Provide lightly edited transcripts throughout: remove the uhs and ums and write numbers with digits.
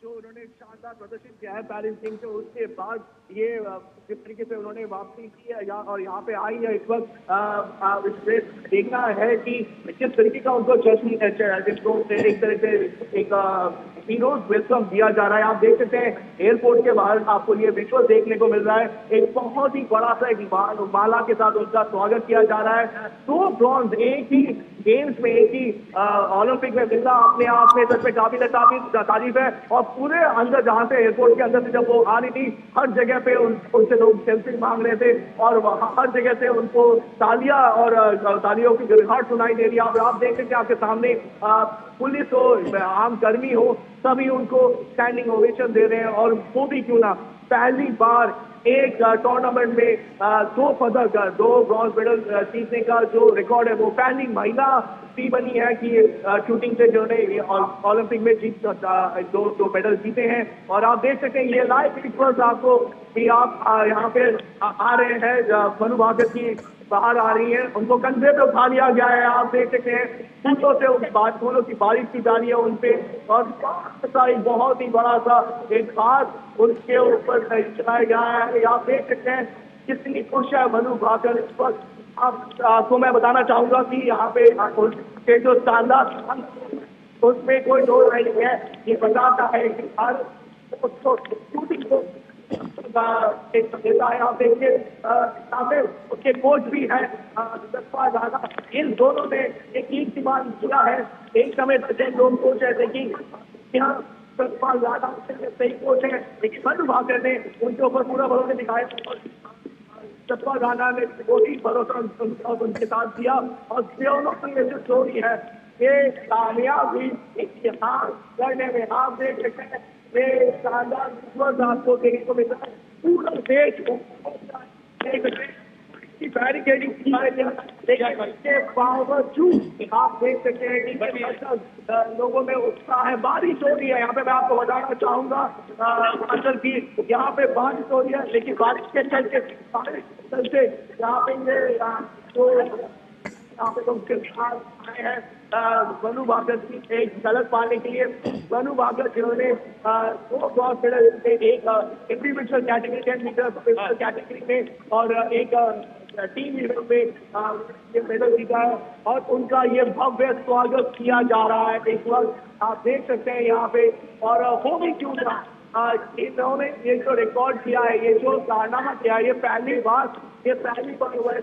जो उन्होंने शानदार प्रदर्शन किया है पेरिस गेम्स में, उसके बाद ये जिस तरीके से उन्होंने वापसी की है और यहाँ पे आई है, इस वक्त इससे देखना है कि किस तरीके का उनको जिसको एक तरह से एक हीरोज वेलकम दिया जा रहा है। आप देख सकते हैं एयरपोर्ट के बाहर आपको ये विजुअल देखने को मिल रहा है, एक बहुत ही बड़ा सा एक माला के साथ उनका स्वागत किया जा रहा है। 2 ब्रॉन्ज एक ही गेम्स में, एक ही ओलंपिक में मिलना अपने आप में सच में काबिल तारीफ है। और पूरे अंदर जहां से एयरपोर्ट के अंदर से जब वो आ रही थी, हर जगह पे उनसे लोग सेल्फी मांग रहे थे और हर जगह से उनको तालियां और तालियों की गिरहाट सुनाई दे रही है। आप देख सकते हैं आपके सामने पुलिस हो, आम कर्मी हो, सभी उनको स्टैंडिंग ओवेशन दे रहे हैं। और वो भी क्यों ना, पहली बार एक टूर्नामेंट में 2 पदक, 2 ब्रॉन्ज मेडल जीतने का जो रिकॉर्ड है, वो पहली महिला भी बनी है कि शूटिंग से जो ने ओलंपिक में दो मेडल जीते हैं। और आप देख सकते हैं ये लाइव विजुअल्स आपको कि आप यहाँ पे आ रहे हैं, मनु भाकर की बाहर आ रही है, उनको कंधे पे उठा लिया गया है। आप देख सकते हैं फूलों की बारिश की जा रही है उनपे, और एक बहुत ही बड़ा सा एक हाथ उनके ऊपर चलाया गया है। आप देख सकते हैं कितनी खुश है मनु भाकर इस वक्त। आपको मैं बताना चाहूंगा कि यहाँ पे उनके जो शानदार उसमें कोई दो नहीं है, ये बताता है कि हर एक नेता है। आप देखिए सामने उसके कोच भी है जसपाल राणा, इन दोनों ने एक ही डिमांड किया है। एक समय तक लोग कोच है कि यहाँ जसपाल राणा सही कोच है, लेकिन मनु भाकर ने उनके ऊपर पूरा भरोसा दिखाया। जसपाल राणा ने बहुत ही भरोसा उनके साथ दिया, और दोनों की ये जो स्टोरी है ये कामयाब हुई इतिहास करने में। आप देख सकते हैं ये शानदार विजुअल्स आपको देखने को मिल रहा है। पूरा देश बैरिकेडिंग के बावजूद आप देख सकते हैं कि लोगों में उत्साह है। बारिश हो रही है यहाँ पे, मैं आपको बताना चाहूंगा असल की यहाँ पे बारिश हो रही है, लेकिन बारिश के चलते यहाँ पे यहाँ पे लोग आए हैं मनु भाकर की एक झलक पाने के लिए। मनु भाकर जिन्होंने 2 ब्रॉन्ज मेडल, एक इंडिविजुअल कैटेगरी 10 मीटर कैटेगरी में और एक टीम इवेंट में ये मेडल जीता है, और उनका ये भव्य स्वागत किया जा रहा है इस वक्त। आप देख सकते हैं यहाँ पे, और वो भी क्यों ना इन्होंने ये जो रिकॉर्ड किया है, ये जो कारनामा किया है, ये पहली बार हुआ है।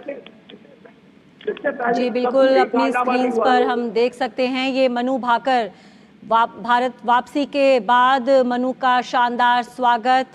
जी बिल्कुल, अपनी स्क्रीन पर हम देख सकते हैं ये मनु भाकर भारत वापसी के बाद मनु का शानदार स्वागत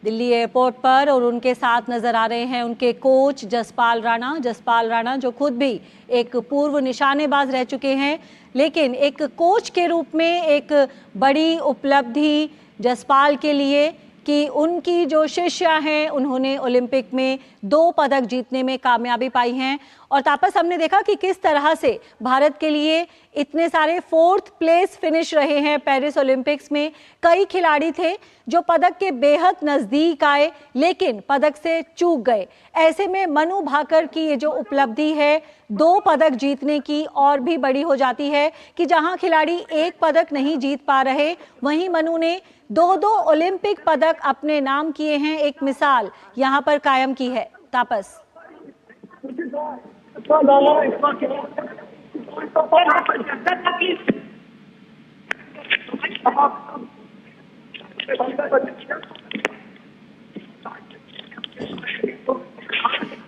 दिल्ली एयरपोर्ट पर, और उनके साथ नजर आ रहे हैं उनके कोच जसपाल राणा जो खुद भी एक पूर्व निशानेबाज रह चुके हैं, लेकिन एक कोच के रूप में एक बड़ी उपलब्धि जसपाल के लिए कि उनकी जो शिष्या हैं उन्होंने ओलंपिक में 2 पदक जीतने में कामयाबी पाई हैं। और तापस, हमने देखा कि किस तरह से भारत के लिए इतने सारे 4th प्लेस फिनिश रहे हैं पेरिस ओलंपिक्स में। कई खिलाड़ी थे जो पदक के बेहद नजदीक आए लेकिन पदक से चूक गए। ऐसे में मनु भाकर की ये जो उपलब्धि है 2 पदक जीतने की, और भी बड़ी हो जाती है कि जहां खिलाड़ी 1 पदक नहीं जीत पा रहे, वहीं मनु ने 2 ओलंपिक पदक अपने नाम किए हैं। एक मिसाल यहाँ पर कायम की है। तापस,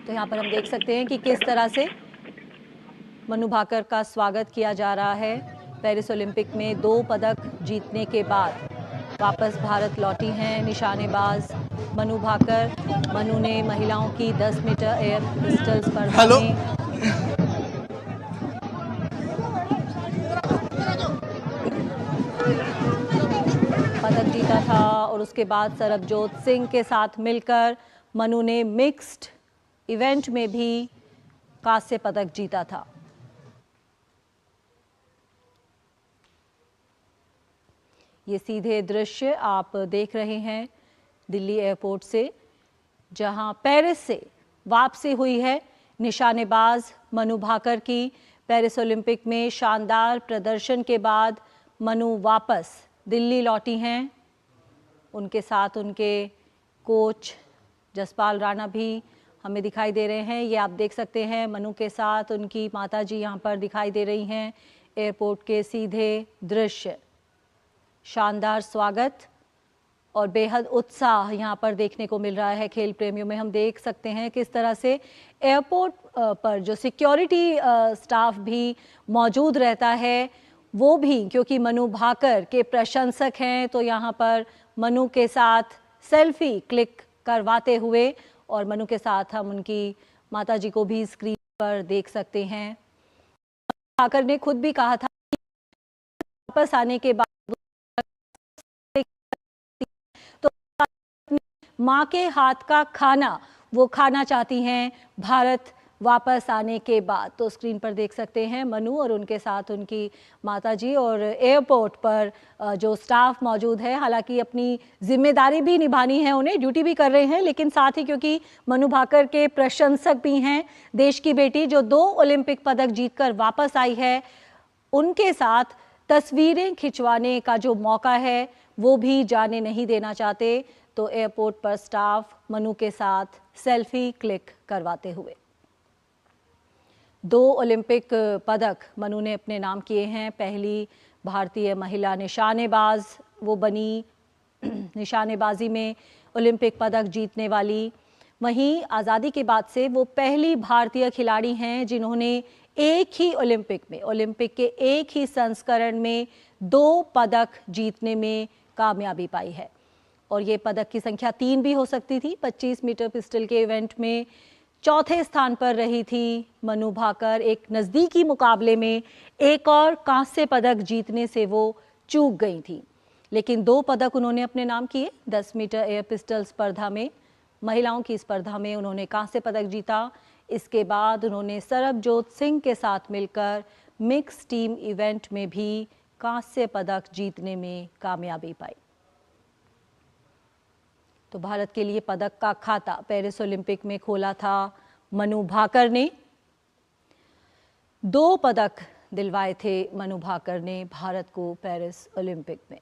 तो यहाँ पर हम देख सकते हैं कि किस तरह से मनु भाकर का स्वागत किया जा रहा है। पेरिस ओलंपिक में 2 पदक जीतने के बाद वापस भारत लौटी हैं निशानेबाज मनु भाकर। मनु ने महिलाओं की 10 मीटर एयर पिस्टल स्पर्धा में पदक जीता था, और उसके बाद सरबजोत सिंह के साथ मिलकर मनु ने मिक्स्ड इवेंट में भी कांस्य पदक जीता था। ये सीधे दृश्य आप देख रहे हैं दिल्ली एयरपोर्ट से, जहां पेरिस से वापसी हुई है निशानेबाज मनु भाकर की। पेरिस ओलंपिक में शानदार प्रदर्शन के बाद मनु वापस दिल्ली लौटी हैं उनके साथ उनके कोच जसपाल राणा भी हमें दिखाई दे रहे हैं। ये आप देख सकते हैं मनु के साथ उनकी माताजी यहाँ पर दिखाई दे रही हैं। एयरपोर्ट के सीधे दृश्य, शानदार स्वागत और बेहद उत्साह यहाँ पर देखने को मिल रहा है खेल प्रेमियों में। हम देख सकते हैं किस तरह से एयरपोर्ट पर जो सिक्योरिटी स्टाफ भी मौजूद रहता है, वो भी क्योंकि मनु भाकर के प्रशंसक हैं, तो यहाँ पर मनु के साथ सेल्फी क्लिक करवाते हुए, और मनु के साथ हम उनकी माताजी को भी स्क्रीन पर देख सकते हैं। भाकर ने खुद भी कहा था कि वापस आने के बाद तो माँ के हाथ का खाना वो खाना चाहती हैं भारत वापस आने के बाद। तो स्क्रीन पर देख सकते हैं मनु और उनके साथ उनकी माताजी, और एयरपोर्ट पर जो स्टाफ मौजूद है, हालांकि अपनी जिम्मेदारी भी निभानी है, उन्हें ड्यूटी भी कर रहे हैं, लेकिन साथ ही क्योंकि मनु भाकर के प्रशंसक भी हैं, देश की बेटी जो 2 ओलंपिक पदक जीतकर वापस आई है, उनके साथ तस्वीरें खिंचवाने का जो मौका है वो भी जाने नहीं देना चाहते। तो एयरपोर्ट पर स्टाफ मनु के साथ सेल्फी क्लिक करवाते हुए। 2 ओलंपिक पदक मनु ने अपने नाम किए हैं। पहली भारतीय महिला निशानेबाज वो बनी, निशानेबाजी में ओलंपिक पदक जीतने वाली। वहीं आज़ादी के बाद से वो पहली भारतीय खिलाड़ी हैं जिन्होंने एक ही ओलंपिक के एक ही संस्करण में 2 पदक जीतने में कामयाबी पाई है। और ये पदक की संख्या 3 भी हो सकती थी। 25 मीटर पिस्टल के इवेंट में चौथे स्थान पर रही थी मनु भाकर। एक नज़दीकी मुकाबले में एक और कांस्य पदक जीतने से वो चूक गई थी, लेकिन 2 पदक उन्होंने अपने नाम किए। 10 मीटर एयर पिस्टल स्पर्धा में, महिलाओं की स्पर्धा में उन्होंने कांस्य पदक जीता। इसके बाद उन्होंने सरबजोत सिंह के साथ मिलकर मिक्स टीम इवेंट में भी कांस्य पदक जीतने में कामयाबी पाई। तो भारत के लिए पदक का खाता पेरिस ओलंपिक में खोला था मनु भाकर ने। 2 पदक दिलवाए थे मनु भाकर ने भारत को पेरिस ओलंपिक में।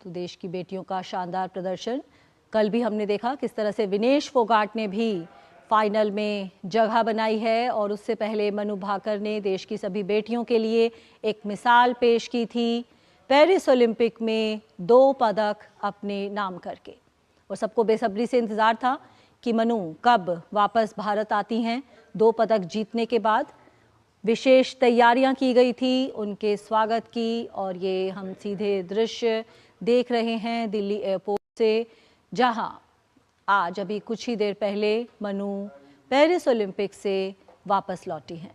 तो देश की बेटियों का शानदार प्रदर्शन। कल भी हमने देखा किस तरह से विनेश फोगाट ने भी फाइनल में जगह बनाई है, और उससे पहले मनु भाकर ने देश की सभी बेटियों के लिए एक मिसाल पेश की थी पेरिस ओलंपिक में 2 पदक अपने नाम करके। और सबको बेसब्री से इंतज़ार था कि मनु कब वापस भारत आती हैं 2 पदक जीतने के बाद। विशेष तैयारियां की गई थी उनके स्वागत की, और ये हम सीधे दृश्य देख रहे हैं दिल्ली एयरपोर्ट से, जहां आज अभी कुछ ही देर पहले मनु पेरिस ओलंपिक से वापस लौटी हैं।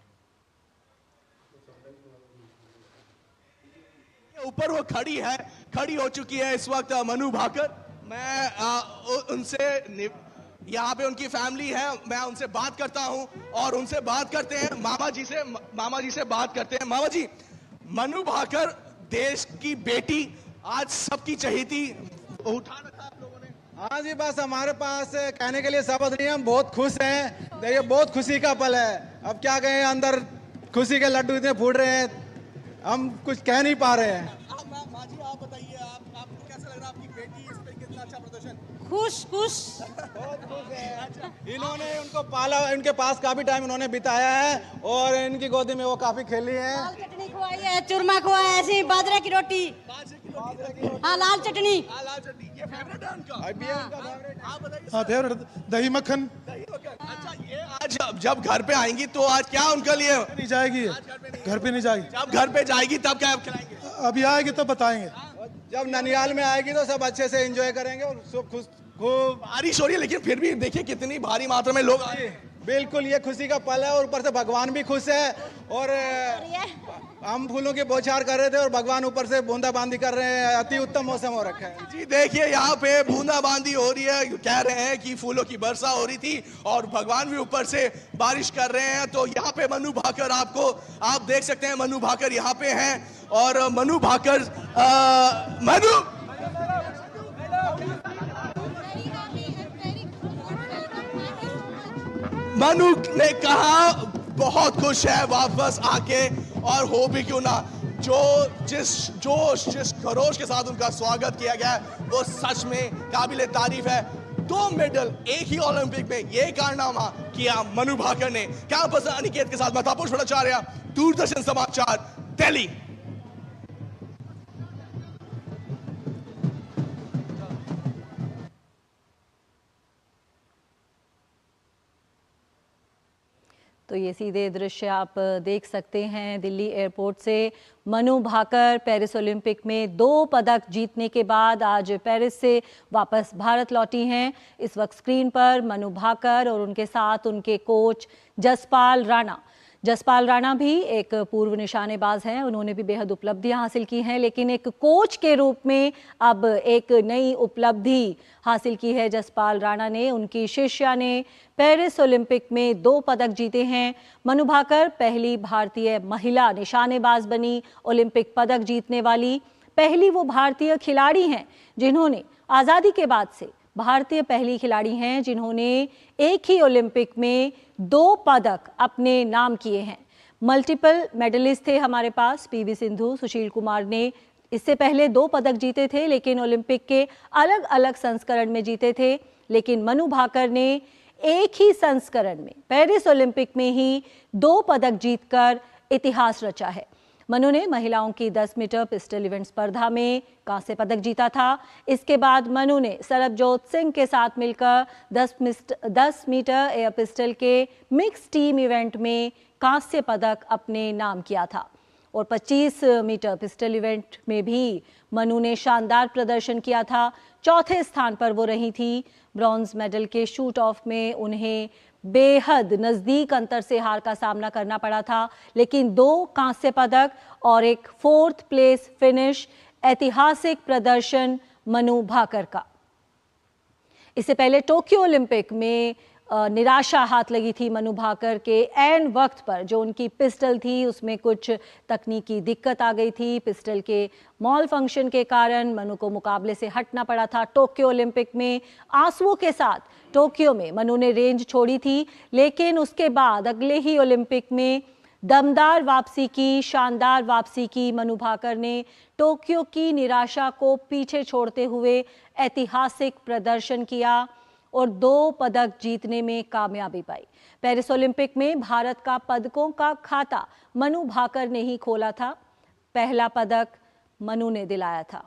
ऊपर वो खड़ी हो चुकी है इस वक्त मनु भाकर। मैं उनसे, यहाँ पे उनकी फैमिली है, मैं उनसे बात करता हूँ और उनसे बात करते हैं मामा जी से बात करते हैं। मामा जी, मनु भाकर देश की बेटी, आज सबकी चहेती, उठा रखा आप लोगों ने। हाँ जी, बस हमारे पास कहने के लिए शब्द नहीं, हम बहुत खुश हैं। देखिए, बहुत खुशी का पल है। अब क्या कहें, अंदर खुशी के लड्डू इतने फूट रहे हैं, हम कुछ कह नहीं पा रहे हैं। माँ जी, आप बताइए, आपको कैसा लग रहा है आपकी बेटी इस पे कितना अच्छा प्रदर्शन? खुश बहुत खुश है। इन्होंने उनको पाला, इनके पास काफी टाइम उन्होंने बिताया है और इनकी गोदी में वो काफी खेली है। लाल चटनी खुआई है, चूरमा खुआ है, ऐसी बाजरे की रोटी, हाँ लाल चटनी। ये फेवरेट है उनका? आप बताइए। हाँ, फेवरेट दही मक्खन। अच्छा, ये आज जब घर पे आएंगी तो आज क्या उनके लिए? नहीं जाएगी, घर पे नहीं जाएगी। जब घर पे जाएगी तब क्या खिलाएंगे? अभी आएगी तो बताएंगे। जब ननियाल में आएगी तो सब अच्छे से एंजॉय करेंगे और सब खुश। खूब बारिश हो रही है, लेकिन फिर भी देखिए कितनी भारी मात्रा में लोग आए। बिल्कुल, ये खुशी का पल है और ऊपर से भगवान भी खुश है। और हम फूलों की बौछार कर रहे थे और भगवान ऊपर से बूंदाबांदी कर रहे हैं। अति उत्तम मौसम हो रखा है। जी देखिए, यहाँ पे बूंदाबांदी हो रही है। कह रहे हैं कि फूलों की वर्षा हो रही थी और भगवान भी ऊपर से बारिश कर रहे हैं। तो यहाँ पे मनु भाकर, आप देख सकते हैं मनु भाकर यहाँ पे हैं। और मनु भाकर, मनु ने कहा बहुत खुश है वापस आके, और हो भी क्यों ना। जिस जोश जिस खरोश के साथ उनका स्वागत किया गया है वो सच में काबिले तारीफ है। 2 मेडल एक ही ओलंपिक में, ये कारनामा किया मनु भाकर ने। कैंपस अनिकेत के साथ मैं तापस भट्टाचार्य, दूरदर्शन समाचार, दिल्ली। तो ये सीधे दृश्य आप देख सकते हैं दिल्ली एयरपोर्ट से। मनु भाकर पेरिस ओलंपिक में 2 पदक जीतने के बाद आज पेरिस से वापस भारत लौटी हैं। इस वक्त स्क्रीन पर मनु भाकर और उनके साथ उनके कोच जसपाल राणा। जसपाल राणा भी एक पूर्व निशानेबाज हैं, उन्होंने भी बेहद उपलब्धियां हासिल की हैं, लेकिन एक कोच के रूप में अब एक नई उपलब्धि हासिल की है जसपाल राणा ने। उनकी शिष्या ने पेरिस ओलंपिक में 2 पदक जीते हैं। मनु भाकर पहली भारतीय महिला निशानेबाज बनी, ओलंपिक पदक जीतने वाली पहली वो भारतीय खिलाड़ी हैं जिन्होंने आज़ादी के बाद से भारतीय पहली खिलाड़ी हैं जिन्होंने एक ही ओलंपिक में 2 पदक अपने नाम किए हैं। मल्टीपल मेडलिस्ट थे हमारे पास, पीवी सिंधु, सुशील कुमार ने इससे पहले 2 पदक जीते थे, लेकिन ओलंपिक के अलग अलग संस्करण में जीते थे। लेकिन मनु भाकर ने एक ही संस्करण में पेरिस ओलंपिक में ही 2 पदक जीतकर इतिहास रचा है। मनु ने महिलाओं की 10 मीटर पिस्टल इवेंट स्पर्धा में कांस्य पदक जीता था। इसके बाद मनु ने सरबजोत सिंह के साथ मिलकर 10 मीटर एयर पिस्टल के मिक्स टीम इवेंट में कांस्य पदक अपने नाम किया था। और 25 मीटर पिस्टल इवेंट में भी मनु ने शानदार प्रदर्शन किया था। 4थे स्थान पर वो रही थी। ब्रॉन्ज मेडल के शूट ऑफ में उन्हें बेहद नजदीक अंतर से हार का सामना करना पड़ा था, लेकिन 2 कांस्य पदक और एक 4th प्लेस फिनिश, ऐतिहासिक प्रदर्शन मनु भाकर का। इससे पहले टोक्यो ओलंपिक में निराशा हाथ लगी थी मनु भाकर के। ऐन वक्त पर जो उनकी पिस्टल थी उसमें कुछ तकनीकी दिक्कत आ गई थी। पिस्टल के मॉल फंक्शन के कारण मनु को मुकाबले से हटना पड़ा था। टोक्यो ओलंपिक में आंसुओं के साथ टोक्यो में मनु ने रेंज छोड़ी थी, लेकिन उसके बाद अगले ही ओलंपिक में दमदार वापसी की, शानदार वापसी की मनु भाकर ने। टोक्यो की निराशा को पीछे छोड़ते हुए ऐतिहासिक प्रदर्शन किया और 2 पदक जीतने में कामयाबी पाई। पेरिस ओलंपिक में भारत का पदकों का खाता मनु भाकर ने ही खोला था। पहला पदक मनु ने दिलाया था।